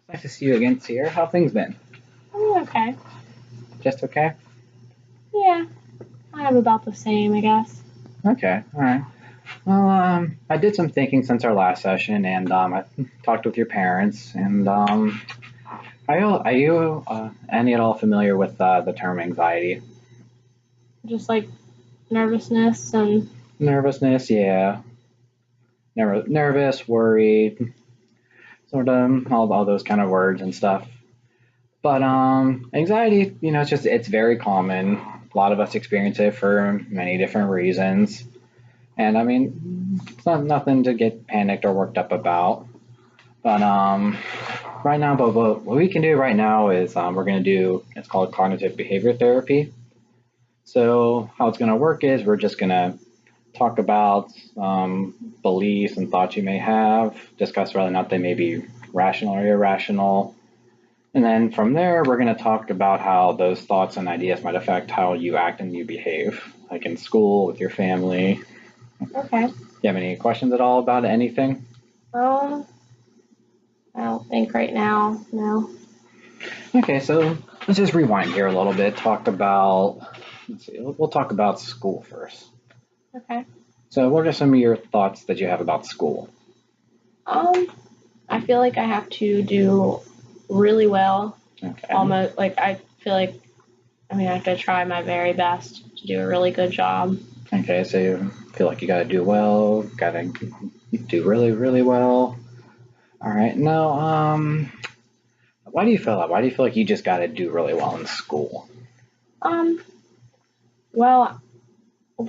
Nice to see you again, Sierra. How things been? Oh, okay. Just okay? Yeah, I have about the same, I guess. Okay, all right. Well, I did some thinking since our last session, and I talked with your parents. And are you any at all familiar with the term anxiety? Just like nervousness and Nervousness, yeah. Nervous, worried, sort of all those kind of words and stuff. But anxiety, it's very common. A lot of us experience it for many different reasons. And I mean, it's not nothing to get panicked or worked up about. But right now, but what we can do right now is we're going to do, it's called cognitive behavior therapy. So how it's going to work is we're just going to talk about beliefs and thoughts you may have, discuss whether or not they may be rational or irrational. And then from there, we're going to talk about how those thoughts and ideas might affect how you act and you behave, like in school, with your family. okay. Do you have any questions at all about anything? Um, I don't think right now. No. Okay, so let's just rewind here a little bit. Let's see, we'll talk about school first. Okay. So what are some of your thoughts that you have about school? Um, I feel like I have to do really well. Okay. Almost like I feel like I have to try my very best to do a really good job. Okay, so you feel like you got to do well, got to do really, really well. All right. Now, why do you feel that? Why do you feel like you just got to do really well in school? Um, well,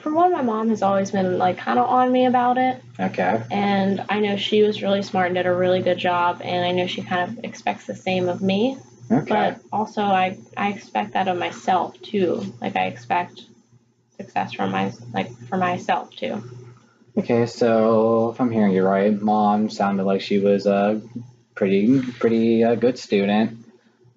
for one, my mom has always been like kind of on me about it. Okay. And I know she was really smart and did a really good job, and I know she kind of expects the same of me. Okay. But also, I expect that of myself too. Like I expect success from for myself too. Okay, so if I'm hearing you right, mom sounded like she was a pretty good student,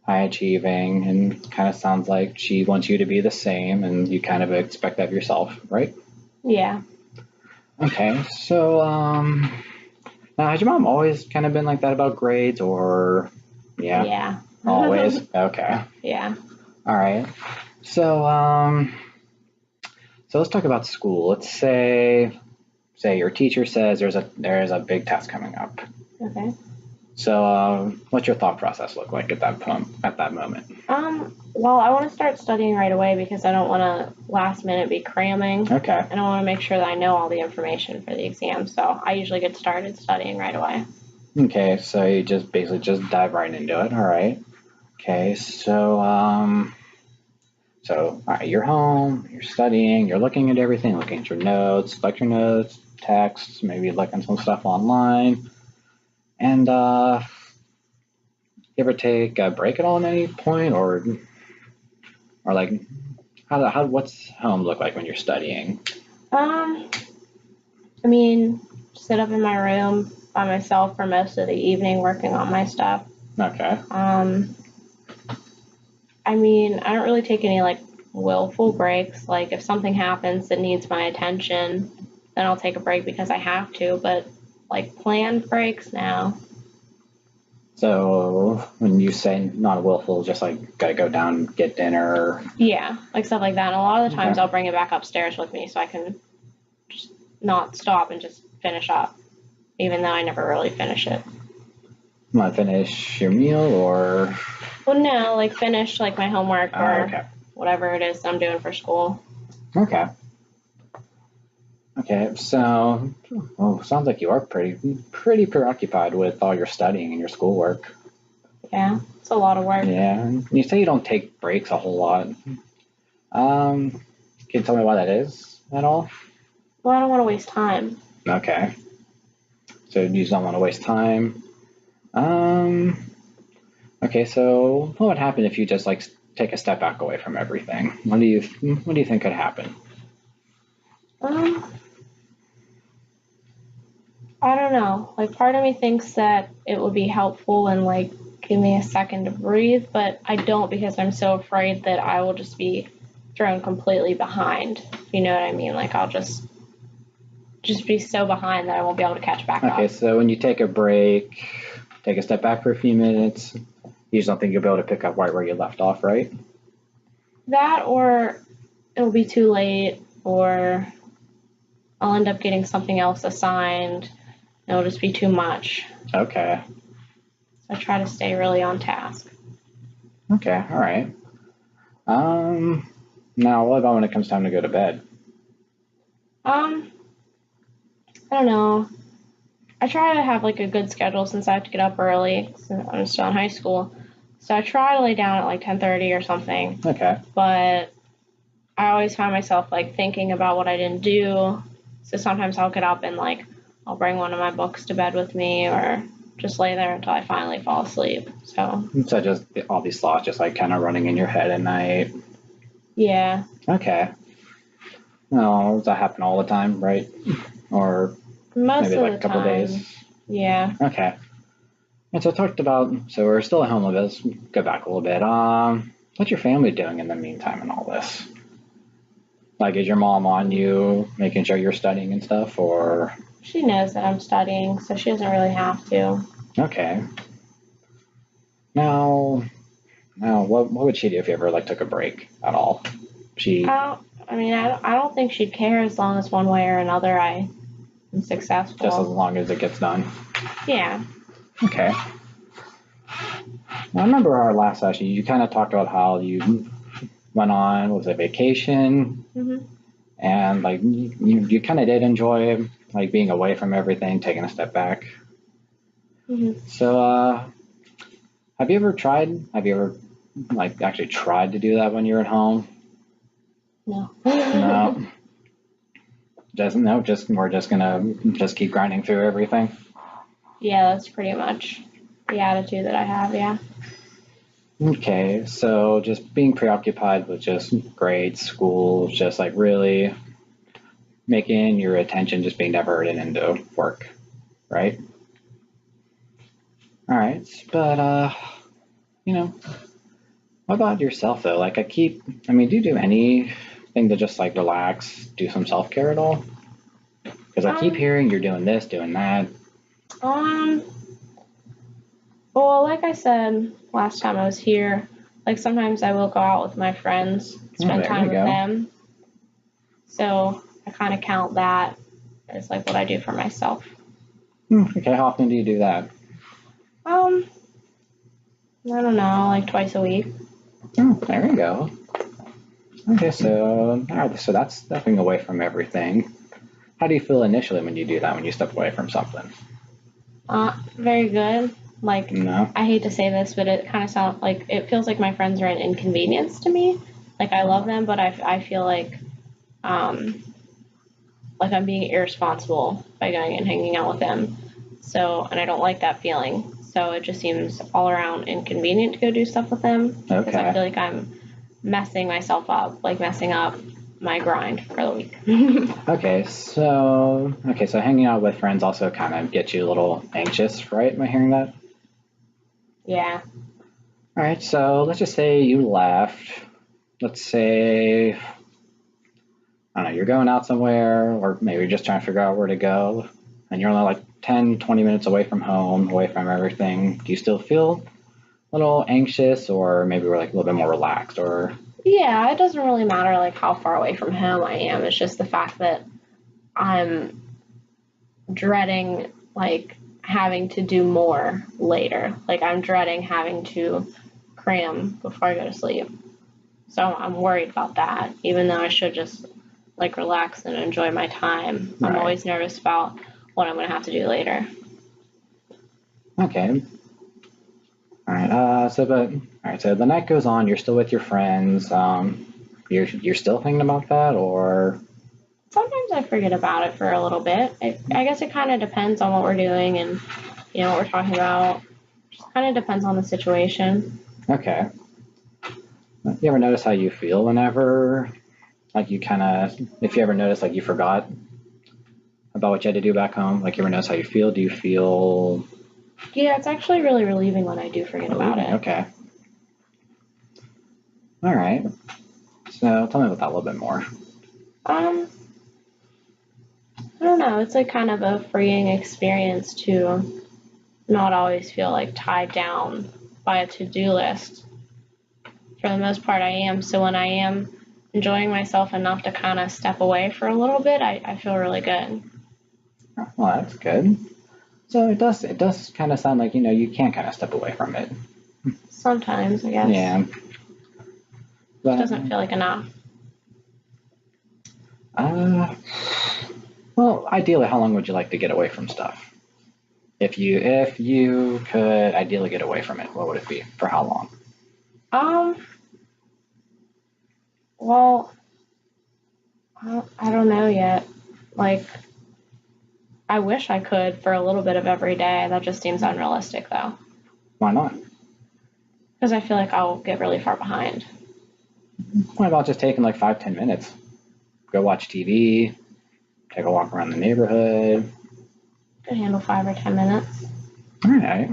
high achieving, and kind of sounds like she wants you to be the same, and you kind of expect that of yourself, right? Yeah. Okay, so now has your mom always kind of been like that about grades, or yeah, Yeah. always? Okay, Yeah. all right. So so let's talk about school. Let's say your teacher says there's a big test coming up. Okay. So, what's your thought process look like at that moment? Well, I want to start studying right away because I don't want to last minute be cramming. Okay. And I want to make sure that I know all the information for the exam. So I usually get started studying right away. Okay, so you just basically just dive right into it. All right. Okay, so all right, you're home, you're studying, you're looking at everything, looking at your notes, lecture notes, texts, maybe looking some stuff online, and you ever take a break at all at any point, or like what's home look like when you're studying? Um, I mean, sit up in my room by myself for most of the evening working on my stuff. Okay. I mean, I don't really take any like willful breaks. Like if something happens that needs my attention, then I'll take a break because I have to. But like planned breaks now. So when you say not willful, just like gotta go down, get dinner. Yeah, like stuff like that. And a lot of the times Okay. I'll bring it back upstairs with me so I can just not stop and just finish up, even though I never really finish it. Want to finish your meal or? Well, no, like finish like my homework or Okay. whatever it is I'm doing for school. Okay. Okay. So, sounds like you are pretty preoccupied with all your studying and your schoolwork. Yeah, it's a lot of work. Yeah. And you say you don't take breaks a whole lot. Can you tell me why that is at all? Well, I don't want to waste time. Okay. So you just don't want to waste time. Um. Okay, so what would happen if you just like take a step back away from everything? What do you think could happen? Um, I don't know. Like part of me thinks that it would be helpful and like give me a second to breathe, but I don't because I'm so afraid that I will just be thrown completely behind. If you know what I mean? Like I'll just be so behind that I won't be able to catch back Okay, up. so when you take a break, take a step back for a few minutes. You just don't think you'll be able to pick up right where you left off, right? That, or it'll be too late, or I'll end up getting something else assigned. It'll just be too much. Okay. So I try to stay really on task. Okay, all right. Now what about when it comes time to go to bed? I don't know. I try to have like a good schedule since I have to get up early since I'm still in high school. So I try to lay down at like 10:30 or something. Okay. But I always find myself like thinking about what I didn't do. So sometimes I'll get up and like I'll bring one of my books to bed with me or just lay there until I finally fall asleep. So just all these thoughts just like kind of running in your head at night. yeah. Okay. No, does that happen all the time, right? Or Most maybe of like the a couple time. days? Yeah. Okay. And so I talked about, so we're still at home a bit. Let's go back a little bit. What's your family doing in the meantime in all this? Like, is your mom on you, making sure you're studying and stuff, or? She knows that I'm studying, so she doesn't really have to. Okay. Now, what would she do if you ever like took a break at all? I don't think she'd care as long as one way or another I am successful. Just as long as it gets done. Yeah. Okay. Now, I remember our last session, you kind of talked about how you went on, was a vacation, and like you kind of did enjoy like being away from everything, taking a step back. So, have you ever like actually tried to do that when you're at home? No. No. We're just gonna keep grinding through everything. Yeah, that's pretty much the attitude that I have, yeah. Okay, so just being preoccupied with just grades, school, just like really making your attention just being diverted into work, right? All right, but what about yourself though? Like do you do anything to just like relax, do some self-care at all? Because I keep hearing you're doing this, doing that. Well, like I said last time I was here, like sometimes I will go out with my friends, spend time with them. So I kind of count that as like what I do for myself. Okay, how often do you do that? I don't know, like twice a week. There you go. Okay, so that's stepping away from everything. How do you feel initially when you do that, when you step away from something? Very good. Like, no. I hate to say this, but it kind of sounds like, it feels like my friends are an inconvenience to me. Like, I love them, but I feel like I'm being irresponsible by going and hanging out with them. So, and I don't like that feeling. So it just seems all around inconvenient to go do stuff with them. Because I feel like I'm messing myself up, like messing up my grind for the week. Okay, so hanging out with friends also kind of gets you a little anxious, right? Am I hearing that? Yeah. All right, so let's just say you left. Let's say, I don't know, you're going out somewhere, or maybe you're just trying to figure out where to go, and you're only like 10, 20 minutes away from home, away from everything. Do you still feel a little anxious, or maybe we're like a little bit more relaxed, or? Yeah, it doesn't really matter like how far away from home I am. It's just the fact that I'm dreading like having to do more later. Like I'm dreading having to cram before I go to sleep. So I'm worried about that, even though I should just like relax and enjoy my time. I'm always nervous about what I'm going to have to do later. Okay. All right. So the night goes on. You're still with your friends. You're still thinking about that, or? Sometimes I forget about it for a little bit. I guess it kind of depends on what we're doing and what we're talking about. Just kind of depends on the situation. Okay. You ever notice how you feel whenever, like if you ever notice like you forgot about what you had to do back home? Like you ever notice how you feel? Do you feel? Yeah, it's actually really relieving when I do forget about it. Okay. All right. So tell me about that a little bit more. I don't know. It's like kind of a freeing experience to not always feel like tied down by a to-do list. For the most part, I am. So when I am enjoying myself enough to kind of step away for a little bit, I feel really good. Well, that's good. So it does kind of sound like, you can kind of step away from it. Sometimes, I guess. Yeah. It But, doesn't feel like enough. well, ideally, how long would you like to get away from stuff? If you could ideally get away from it, what would it be? For how long? Well, I don't know yet. Like, I wish I could for a little bit of every day. That just seems unrealistic, though. Why not? Because I feel like I'll get really far behind. What about just taking like 5-10 minutes? Go watch TV, take a walk around the neighborhood. Could handle 5 or 10 minutes. All right.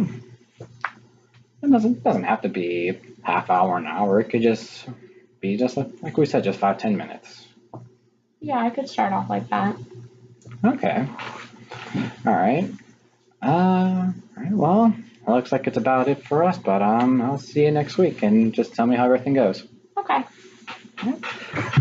It doesn't have to be half hour, an hour. It could just be just like we said, just 5-10 minutes. Yeah, I could start off like that. Okay. All right. All right. Well, it looks like it's about it for us. But I'll see you next week, and just tell me how everything goes. Okay. All right.